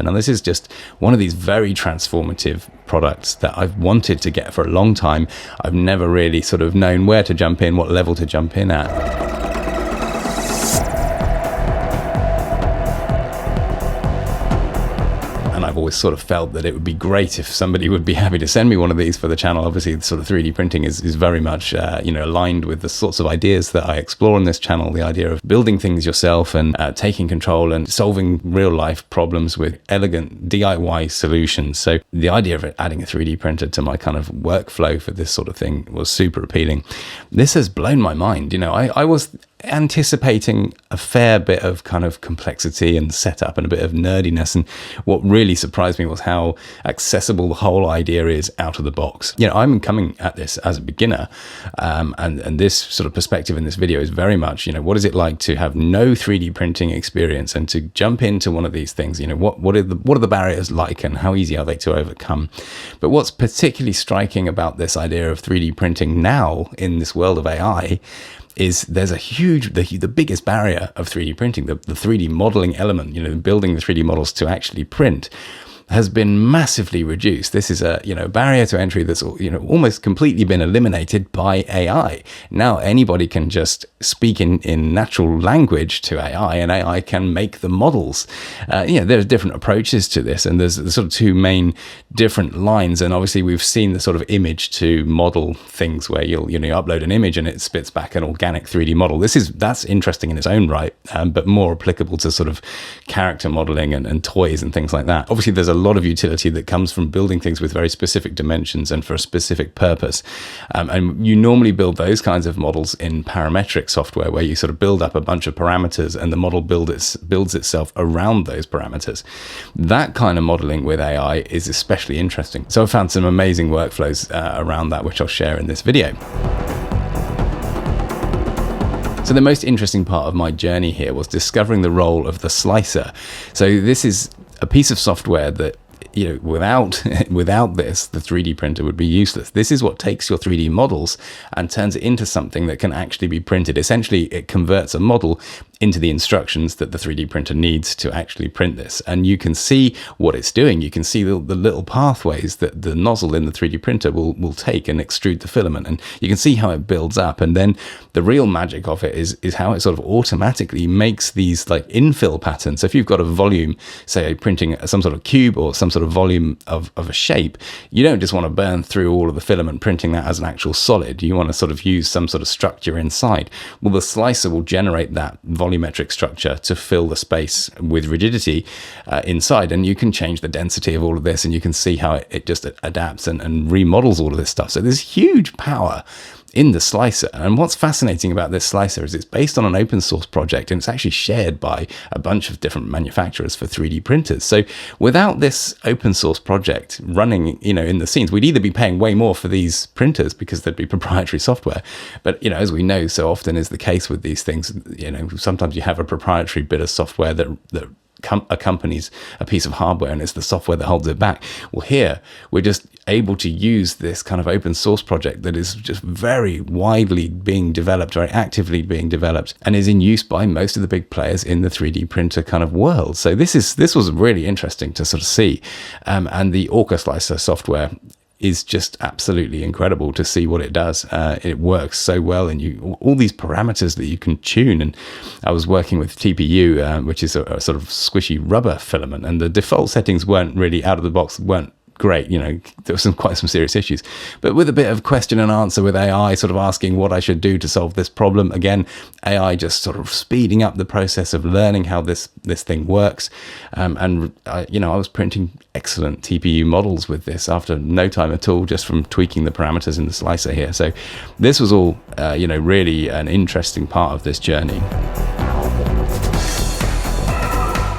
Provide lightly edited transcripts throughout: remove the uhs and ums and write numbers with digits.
And this is just one of these very transformative products that I've wanted to get for a long time. I've never really sort of known where to jump in, what level to jump in at. I've always sort of felt that it would be great if somebody would be happy to send me one of these for the channel. Obviously, the sort of 3D printing is very much, aligned with the sorts of ideas that I explore on this channel. The idea of building things yourself and taking control and solving real life problems with elegant DIY solutions. So the idea of adding a 3D printer to my kind of workflow for this sort of thing was super appealing. This has blown my mind. I was anticipating a fair bit of kind of complexity and setup and a bit of nerdiness, and what really surprised me was how accessible the whole idea is out of the box. I'm coming at this as a beginner, and this sort of perspective in this video is very much, what is it like to have no 3D printing experience and to jump into one of these things? What are the barriers like, and how easy are they to overcome? But what's particularly striking about this idea of 3D printing now in this world of AI is there's the biggest barrier of 3D printing, the 3D modeling element, building the 3D models to actually print, has been massively reduced. This is a barrier to entry that's almost completely been eliminated by AI. Now anybody can just speak in natural language to AI, and AI can make the models. There's different approaches to this, and there's sort of two main different lines. And obviously we've seen the sort of image to model things where you upload an image and it spits back an organic 3D model. That's interesting in its own right, but more applicable to sort of character modeling and toys and things like that. Obviously there's a lot of utility that comes from building things with very specific dimensions and for a specific purpose. And you normally build those kinds of models in parametric software, where you sort of build up a bunch of parameters and the model builds itself around those parameters. That kind of modeling with AI is especially interesting. So I found some amazing workflows around that, which I'll share in this video. So the most interesting part of my journey here was discovering the role of the slicer. So this is a piece of software that, without this, the 3D printer would be useless. This is what takes your 3D models and turns it into something that can actually be printed. Essentially, it converts a model into the instructions that the 3D printer needs to actually print this. And you can see what it's doing. You can see the little pathways that the nozzle in the 3D printer will take and extrude the filament. And you can see how it builds up. And then the real magic of it is how it sort of automatically makes these like infill patterns. So if you've got a volume, say printing some sort of cube or some sort of volume of a shape, you don't just want to burn through all of the filament printing that as an actual solid. You want to sort of use some sort of structure inside. Well, the slicer will generate that volumetric structure to fill the space with rigidity inside, and you can change the density of all of this, and you can see how it just adapts and remodels all of this stuff. So there's huge power in the slicer. And what's fascinating about this slicer is it's based on an open source project, and it's actually shared by a bunch of different manufacturers for 3D printers. So without this open source project running, in the scenes, we'd either be paying way more for these printers because there'd be proprietary software. But, as we know, so often is the case with these things, sometimes you have a proprietary bit of software that accompanies a piece of hardware, and it's the software that holds it back. Well, here we're just able to use this kind of open source project that is just very widely being developed, very actively being developed, and is in use by most of the big players in the 3D printer kind of world. So this was really interesting to sort of see, and the Orca Slicer software is just absolutely incredible to see what it does. It works so well, and all these parameters that you can tune. And I was working with TPU, which is a sort of squishy rubber filament, and the default settings weren't really out of the box, weren't great. There were quite some serious issues, but with a bit of question and answer with AI sort of asking what I should do to solve this problem, again, AI just sort of speeding up the process of learning how this thing works. And I was printing excellent TPU models with this after no time at all, just from tweaking the parameters in the slicer here. So this was all, really an interesting part of this journey.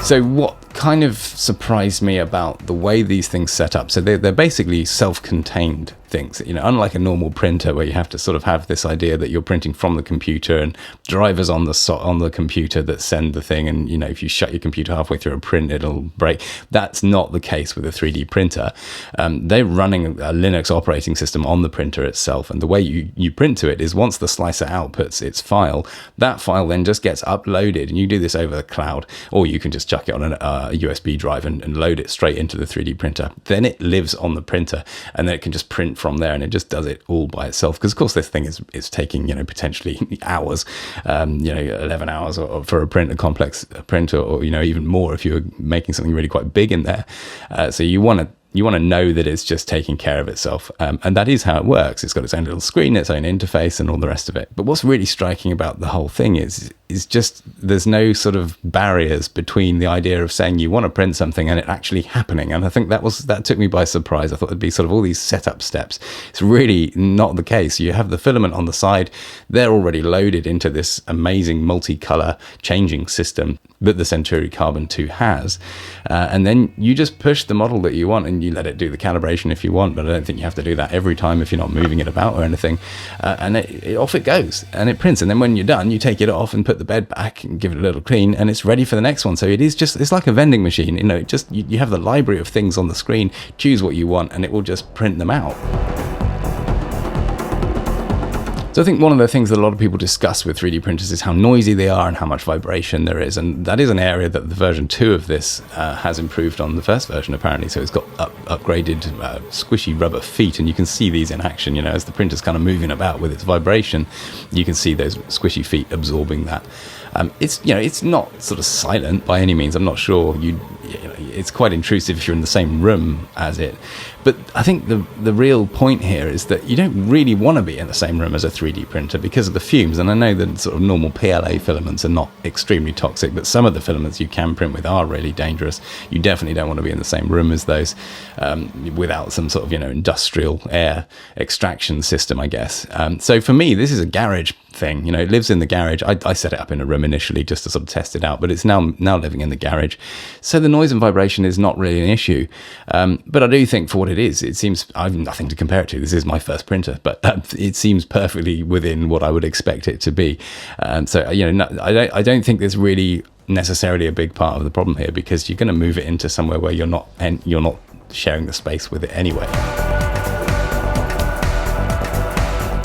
So what kind of surprised me about the way these things set up, so they're basically self-contained things. Unlike a normal printer where you have to sort of have this idea that you're printing from the computer and drivers on the computer that send the thing, and if you shut your computer halfway through a print, it'll break. That's not the case with a 3D printer. They're running a Linux operating system on the printer itself, and the way you print to it is once the slicer outputs its file, that file then just gets uploaded, and you do this over the cloud, or you can just chuck it on a USB drive and load it straight into the 3D printer. Then it lives on the printer, and then it can just print from there, and it just does it all by itself, because of course this thing is taking potentially hours, 11 hours for a complex print, or even more if you're making something really quite big in there. So you want to know that it's just taking care of itself. And that is how it works. It's got its own little screen, its own interface, and all the rest of it. But what's really striking about the whole thing is just there's no sort of barriers between the idea of saying you want to print something and it actually happening. And I think that took me by surprise. I thought it'd be sort of all these setup steps. It's really not the case. You have the filament on the side. They're already loaded into this amazing multicolor changing system that the Centauri Carbon 2 has. And then you just push the model that you want, and you let it do the calibration if you want, but I don't think you have to do that every time if you're not moving it about or anything. And off it goes, and it prints. And then when you're done, you take it off and put the bed back and give it a little clean, and it's ready for the next one. So it's like a vending machine. You have the library of things on the screen, choose what you want, and it will just print them out. So I think one of the things that a lot of people discuss with 3D printers is how noisy they are and how much vibration there is. And that is an area that the version 2 of this has improved on the first version, apparently. So it's got upgraded squishy rubber feet, and you can see these in action. As the printer's kind of moving about with its vibration, you can see those squishy feet absorbing that. It's not sort of silent by any means. I'm not sure it's quite intrusive if you're in the same room as it. But I think the real point here is that you don't really want to be in the same room as a 3D printer because of the fumes. And I know that sort of normal PLA filaments are not extremely toxic, but some of the filaments you can print with are really dangerous. You definitely don't want to be in the same room as those without some sort of industrial air extraction system, I guess. So for me, this is a garage thing. It lives in the garage. I set it up in a room initially just to sort of test it out, but it's now living in the garage. So the noise and vibration is not really an issue. But I do think for what it is, it seems, I have nothing to compare it to. This is my first printer, but it seems perfectly within what I would expect it to be. So I don't think there's really necessarily a big part of the problem here, because you're going to move it into somewhere where you're not sharing the space with it anyway.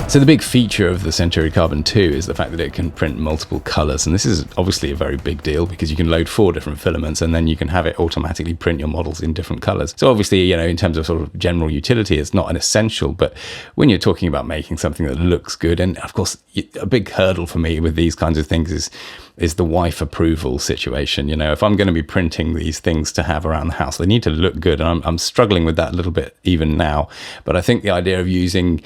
So the big feature of the Centauri Carbon 2 is the fact that it can print multiple colors. And this is obviously a very big deal, because you can load 4 different filaments and then you can have it automatically print your models in different colors. So obviously, in terms of sort of general utility, it's not an essential, but when you're talking about making something that looks good, and of course, a big hurdle for me with these kinds of things is the wife approval situation. If I'm going to be printing these things to have around the house, they need to look good. And I'm struggling with that a little bit even now. But I think the idea of using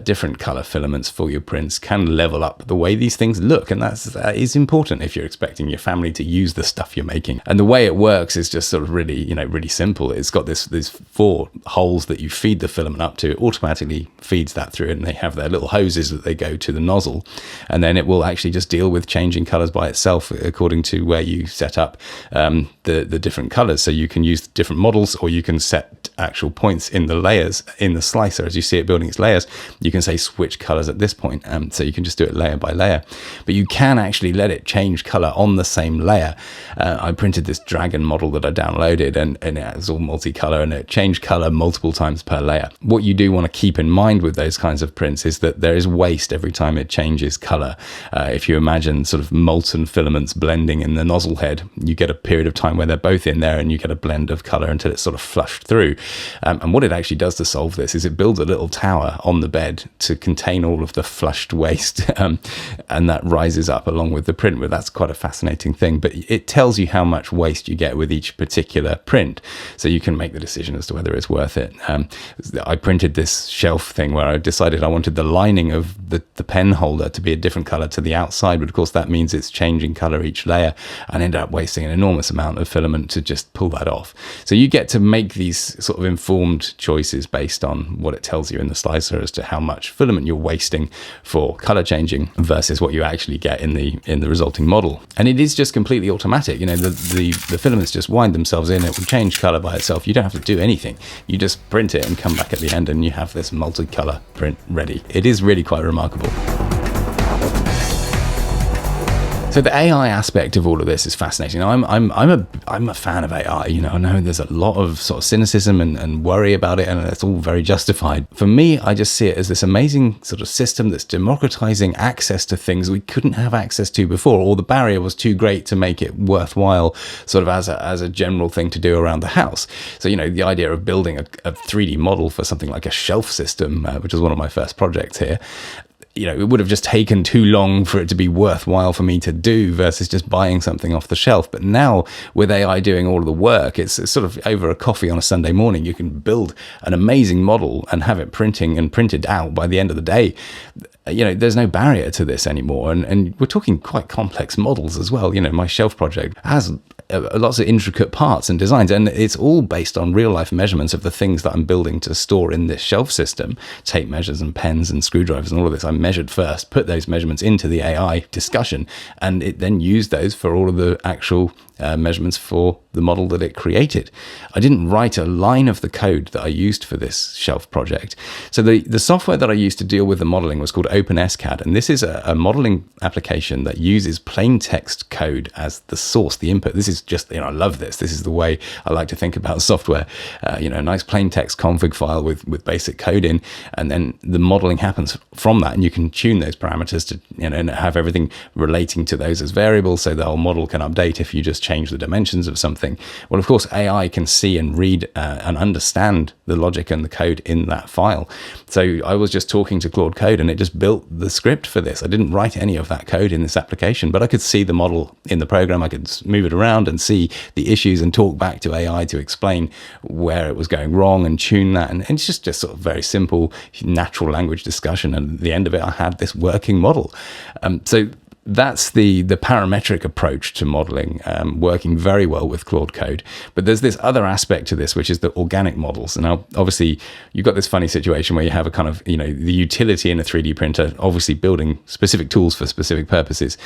different color filaments for your prints can level up the way these things look. And that is important if you're expecting your family to use the stuff you're making. And the way it works is just sort of really, really simple. It's got these 4 holes that you feed the filament up to. It automatically feeds that through, and they have their little hoses that they go to the nozzle. And then it will actually just deal with changing colors by itself according to where you set up the different colors. So you can use different models, or you can set actual points in the layers in the slicer. As you see it building its layers, you can say switch colors at this point. So you can just do it layer by layer, but you can actually let it change color on the same layer. I printed this dragon model that I downloaded, and it was all multicolor, and it changed color multiple times per layer. What you do want to keep in mind with those kinds of prints is that there is waste every time it changes color. If you imagine sort of molten filaments blending in the nozzle head, you get a period of time where they're both in there, and you get a blend of color until it's sort of flushed through. And what it actually does to solve this is it builds a little tower on the bed to contain all of the flushed waste, and that rises up along with the print. But that's quite a fascinating thing. But it tells you how much waste you get with each particular print, so you can make the decision as to whether it's worth it. I printed this shelf thing where I decided I wanted the lining of the pen holder to be a different color to the outside, but of course that means it's changed changing color each layer, and end up wasting an enormous amount of filament to just pull that off. So you get to make these sort of informed choices based on what it tells you in the slicer as to how much filament you're wasting for color changing versus what you actually get in the resulting model. And it is just completely automatic. The filaments just wind themselves in. It will change color by itself. You don't have to do anything. You just print it and come back at the end, and you have this multicolor print ready. It is really quite remarkable. So the AI aspect of all of this is fascinating. I'm a fan of AI. I know there's a lot of sort of cynicism and worry about it, and it's all very justified. For me, I just see it as this amazing sort of system that's democratizing access to things we couldn't have access to before, or the barrier was too great to make it worthwhile, sort of as a general thing to do around the house. So the idea of building a 3D model for something like a shelf system, which was one of my first projects here. It would have just taken too long for it to be worthwhile for me to do versus just buying something off the shelf. But now with AI doing all of the work, it's sort of over a coffee on a Sunday morning, you can build an amazing model and have it printed out by the end of the day. There's no barrier to this anymore. And we're talking quite complex models as well. My shelf project has lots of intricate parts and designs, and it's all based on real life measurements of the things that I'm building to store in this shelf system. Tape measures and pens and screwdrivers and all of this I measured first, put those measurements into the AI discussion, and it then used those for all of the actual measurements for the model that it created. I didn't write a line of the code that I used for this shelf project. So the software that I used to deal with the modeling was called OpenSCAD, and this is a modeling application that uses plain text code as the source, the input. This is just, I love this. This is the way I like to think about software. A nice plain text config file with basic code in, and then the modeling happens from that, and you can tune those parameters to, and have everything relating to those as variables, so the whole model can update if you just change the dimensions of something. Well, of course, AI can see and read and understand the logic and the code in that file. So I was just talking to Claude Code, and it just built the script for this. I didn't write any of that code in this application, but I could see the model in the program. I could move it around and see the issues and talk back to AI to explain where it was going wrong and tune that. And it's just sort of very simple natural language discussion. And at the end of it, I had this working model. So that's the parametric approach to modeling, working very well with Claude Code. But there's this other aspect to this, which is the organic models. And now, obviously, you've got this funny situation where you have a kind of, the utility in a 3D printer, obviously building specific tools for specific purposes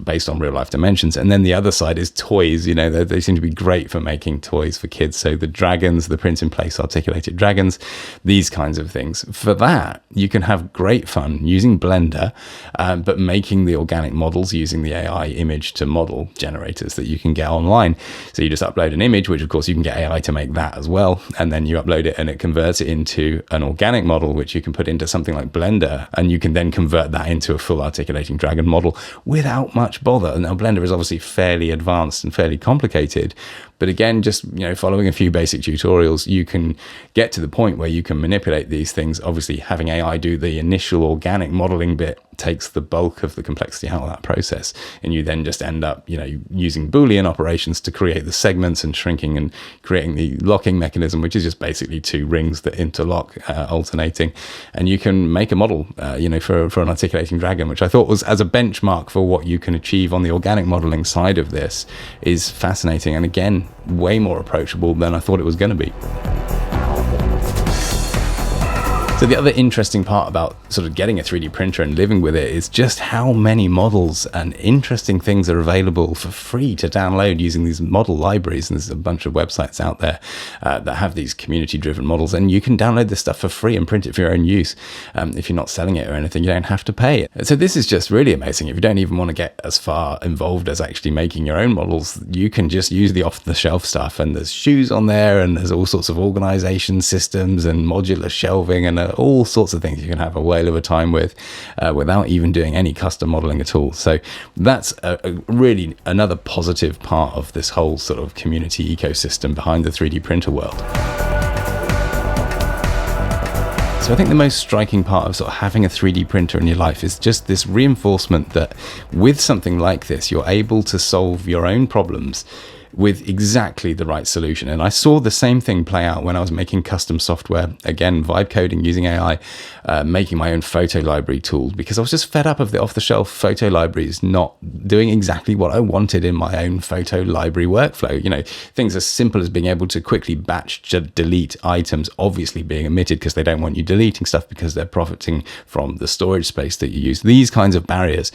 based on real life dimensions. And then the other side is toys. They seem to be great for making toys for kids. So the dragons, the print in place articulated dragons, these kinds of things. For that, you can have great fun using Blender, but making the organic models using the AI image to model generators that you can get online. So you just upload an image, which of course you can get AI to make that as well, and then you upload it and it converts it into an organic model, which you can put into something like Blender, and you can then convert that into a full articulating dragon model without much bother. Now Blender is obviously fairly advanced and fairly complicated, but again, just following a few basic tutorials, you can get to the point where you can manipulate these things. Obviously, having AI do the initial organic modeling bit takes the bulk of the complexity out of that process, and you then just end up using Boolean operations to create the segments and shrinking and creating the locking mechanism, which is just basically two rings that interlock alternating, and you can make a model for an articulating dragon, which I thought was, as a benchmark for what you can achieve on the organic modeling side of this, is fascinating, and again way more approachable than I thought it was going to be. So the other interesting part about sort of getting a 3D printer and living with it is just how many models and interesting things are available for free to download using these model libraries. And there's a bunch of websites out there that have these community-driven models, and you can download this stuff for free and print it for your own use. If you're not selling it or anything, you don't have to pay it. So this is just really amazing. If you don't even want to get as far involved as actually making your own models, you can just use the off-the-shelf stuff, and there's shoes on there, and there's all sorts of organization systems and modular shelving and all sorts of things you can have a whale of a time with without even doing any custom modeling at all. So that's a really another positive part of this whole sort of community ecosystem behind the 3D printer world. So I think the most striking part of sort of having a 3D printer in your life is just this reinforcement that with something like this, you're able to solve your own problems with exactly the right solution. And I saw the same thing play out when I was making custom software, again, vibe coding using AI, making my own photo library tools, because I was just fed up of the off-the-shelf photo libraries not doing exactly what I wanted in my own photo library workflow. Things as simple as being able to quickly batch delete items, obviously being omitted because they don't want you deleting stuff because they're profiting from the storage space that you use. These kinds of barriers.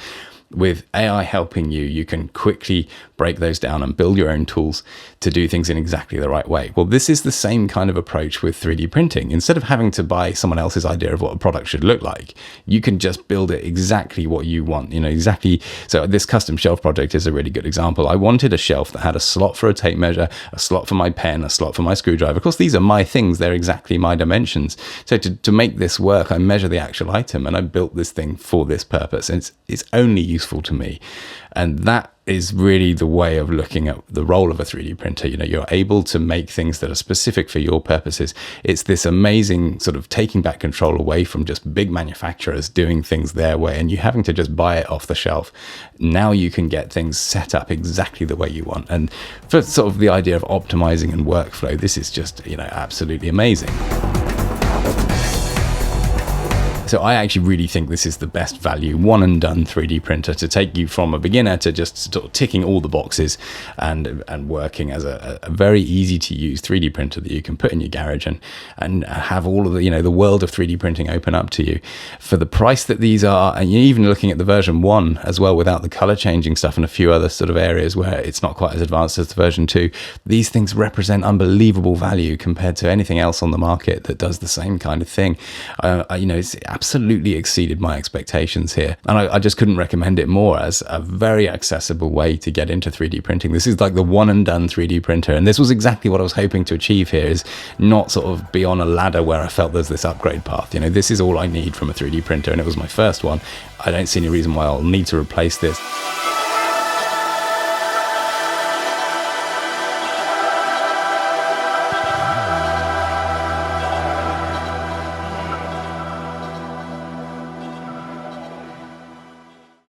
With AI helping you, you can quickly break those down and build your own tools to do things in exactly the right way. Well, this is the same kind of approach with 3D printing. Instead of having to buy someone else's idea of what a product should look like, you can just build it exactly what you want, exactly. So this custom shelf project is a really good example. I wanted a shelf that had a slot for a tape measure, a slot for my pen, a slot for my screwdriver. Of course, these are my things. They're exactly my dimensions. So to make this work, I measure the actual item and I built this thing for this purpose. And it's only useful to me. And that is really the way of looking at the role of a 3D printer. You're able to make things that are specific for your purposes. It's this amazing sort of taking back control away from just big manufacturers doing things their way and you having to just buy it off the shelf. Now you can get things set up exactly the way you want. And for sort of the idea of optimizing and workflow, this is just, absolutely amazing. So I actually really think this is the best value, one and done 3D printer to take you from a beginner to just sort of ticking all the boxes and working as a very easy to use 3D printer that you can put in your garage and have all of the, the world of 3D printing open up to you. For the price that these are, and you're even looking at the version 1 as well without the color changing stuff and a few other sort of areas where it's not quite as advanced as the version 2, these things represent unbelievable value compared to anything else on the market that does the same kind of thing. It's absolutely exceeded my expectations here. And I just couldn't recommend it more as a very accessible way to get into 3D printing. This is like the one and done 3D printer. And this was exactly what I was hoping to achieve here, is not sort of be on a ladder where I felt there's this upgrade path. This is all I need from a 3D printer. And it was my first one. I don't see any reason why I'll need to replace this.